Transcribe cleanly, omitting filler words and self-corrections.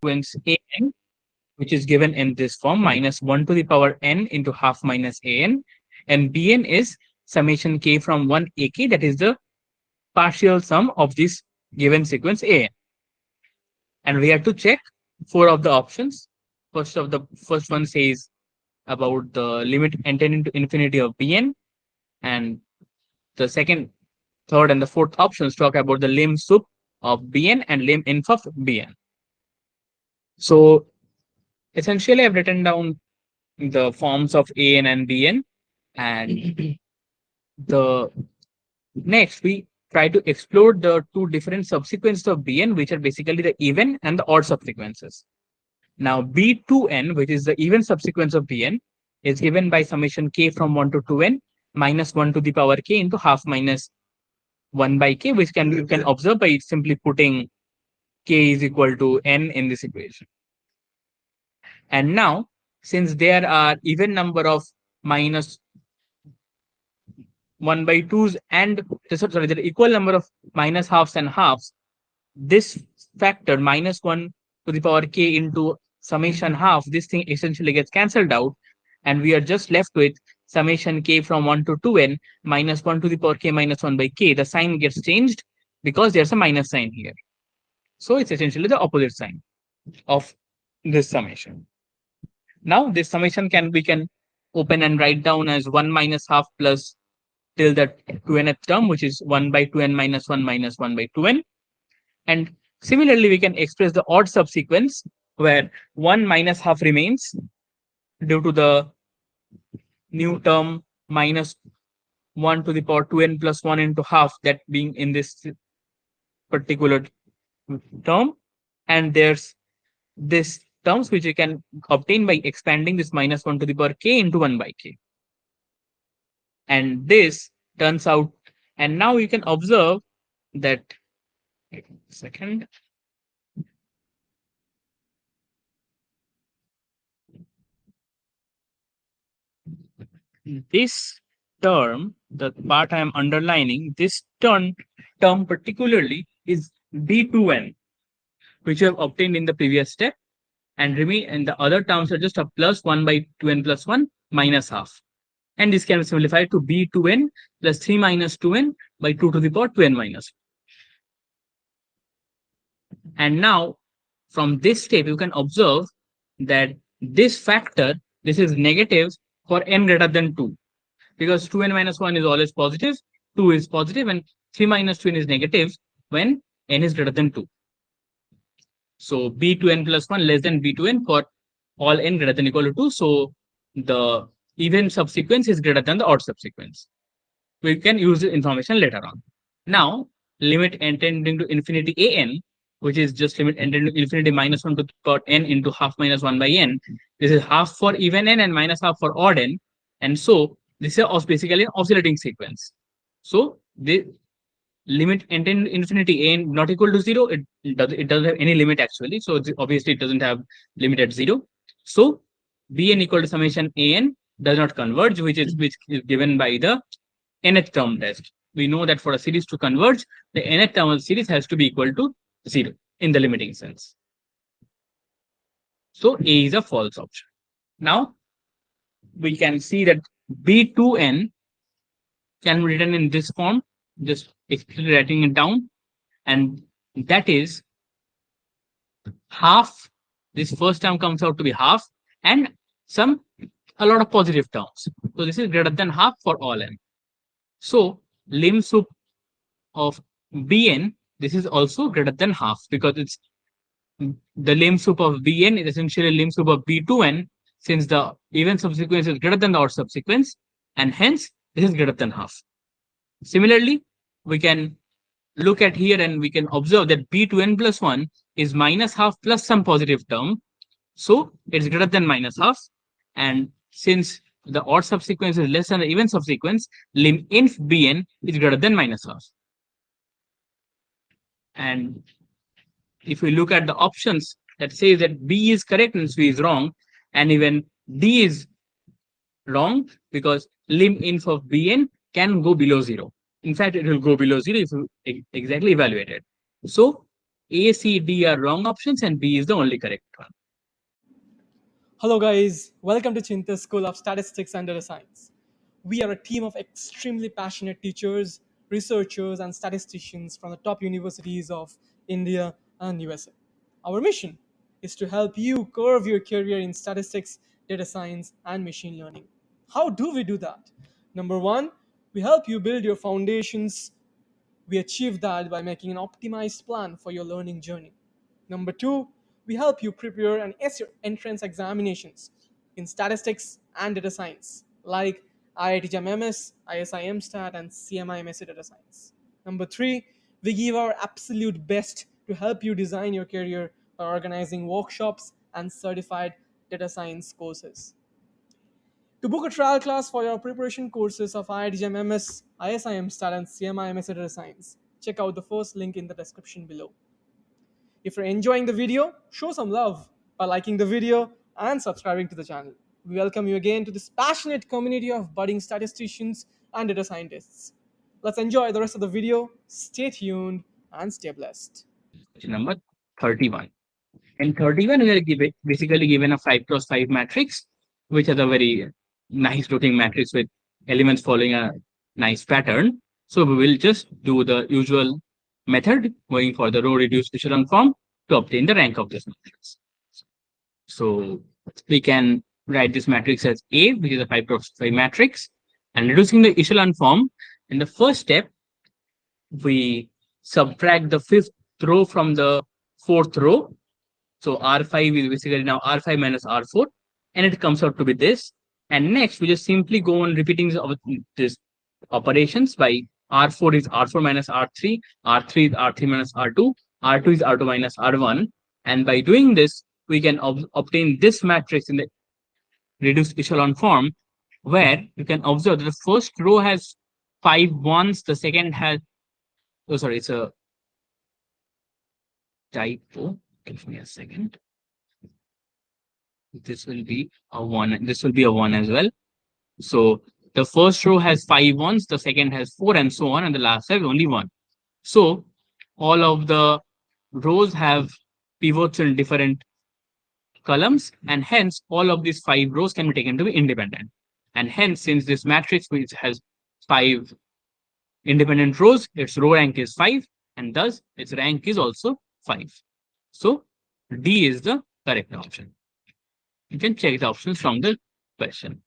subsequence an, which is given in this form, minus 1 to the power n into half minus an, and bn is summation k from 1 ak, that is the partial sum of this given sequence an. And we have to check 4 of the options. First one says about the limit n tending to infinity of bn, and the second, third, and the fourth options talk about the lim sup of bn and lim inf of bn. So essentially, I've written down the forms of an and bn, and the next we try to explore the two different subsequences of bn, which are basically the even and the odd subsequences. Now b2n, which is the even subsequence of bn, is given by summation k from 1 to 2n minus 1 to the power k into half minus 1 by k, which you can observe by simply putting k is equal to n in this equation. And now, since there are even number of minus 1 by 2s and sorry, there are equal number of minus halves and halves, this factor minus 1 to the power k into summation half, this thing essentially gets cancelled out, and we are just left with summation k from 1 to 2n minus 1 to the power k minus 1 by k. The sign gets changed because there's a minus sign here. So it's essentially the opposite sign of this summation. Now this summation we can open and write down as 1 minus half plus till the 2nth term, which is 1 by 2n minus 1 minus 1 by 2n. And similarly, we can express the odd subsequence where 1 minus half remains due to the new term minus 1 to the power 2n plus 1 into half, that being in this particular term. And there's this terms which you can obtain by expanding this minus 1 to the power k into 1 by k. And this turns out, and now you can observe that, second, this term, the part I am underlining, this term particularly is b2n, which you have obtained in the previous step, and the other terms are just a plus 1 by 2n plus 1 minus half. And this can be simplified to b2n plus 3 minus 2n by 2 to the power 2n minus 1. And now, from this step, you can observe that this factor, this is negative for n greater than 2. Because 2n minus 1 is always positive, 2 is positive, and 3 minus 2n is negative when n is greater than 2. So b2n plus 1 less than b2n for all n greater than or equal to 2. So the even subsequence is greater than the odd subsequence. We can use this information later on. Now, limit n tending to infinity an, which is just limit n tending to infinity minus 1 to the power n into half minus 1 by n. This is half for even n and minus half for odd n. And so this is basically an oscillating sequence. So the limit n tending to infinity an not equal to 0, it doesn't have any limit actually. So obviously it doesn't have limit at 0. So bn equal to summation an does not converge, which is given by the nth term test. We know that for a series to converge, the nth term of the series has to be equal to 0 in the limiting sense. So A is a false option. Now we can see that b2n can be written in this form, just explicitly writing it down, and that is half. This first term comes out to be half, and a lot of positive terms. So this is greater than half for all n. So lim sup of bn, this is also greater than half, because it's the lim sup of bn is essentially lim sup of b2n, since the even subsequence is greater than the odd subsequence, and hence this is greater than half. Similarly, we can look at here and we can observe that b2n plus 1 is minus half plus some positive term. So it's greater than minus half. And since the odd subsequence is less than the even subsequence, lim inf bn is greater than minus half. And if we look at the options that says that B is correct and C is wrong, and even D is wrong, because lim inf of bn can go below 0. In fact, it will go below 0 if you exactly evaluate it. So A, C, D are wrong options and B is the only correct one. Hello, guys. Welcome to Cheenta School of Statistics and Data Science. We are a team of extremely passionate teachers, researchers, and statisticians from the top universities of India and USA. Our mission is to help you curve your career in statistics, data science, and machine learning. How do we do that? Number one, we help you build your foundations. We achieve that by making an optimized plan for your learning journey. Number two, we help you prepare and ace your entrance examinations in statistics and data science, like IIT MS, ISI Mstat, and CMI MSc Data Science. Number three, we give our absolute best to help you design your career by organizing workshops and certified data science courses. To book a trial class for your preparation courses of IIT MS, ISI Mstat, and CMI MSc Data Science, check out the first link in the description below. If you're enjoying the video, show some love by liking the video and subscribing to the channel. We welcome you again to this passionate community of budding statisticians and data scientists. Let's enjoy the rest of the video. Stay tuned and stay blessed. Question number 31. In 31, we are basically given a 5 cross 5 matrix, which is a very nice looking matrix with elements following a nice pattern. So we will just do the usual method going for the row reduced echelon form to obtain the rank of this matrix. So we can write this matrix as A, which is a 5 cross 5 matrix, and reducing the echelon form. In the first step, we subtract the fifth row from the fourth row. So R5 is basically now R5 minus R4, and it comes out to be this. And next, we just simply go on repeating this operations by R4 is R4 minus R3, R3 is R3 minus R2, R2 is R2 minus R1. And by doing this, we can obtain this matrix in the reduced echelon form, where you can observe that the first row has 5 ones, the second has, oh, sorry, it's a typo. Give me a second. This will be a 1. This will be a 1 as well. So the first row has 5 ones, the second has 4, and so on, and the last has only 1. So all of the rows have pivots in different columns, and hence all of these 5 rows can be taken to be independent. And hence, since this matrix which has 5 independent rows, its row rank is 5, and thus its rank is also 5. So D is the correct option. You can check the options from the question.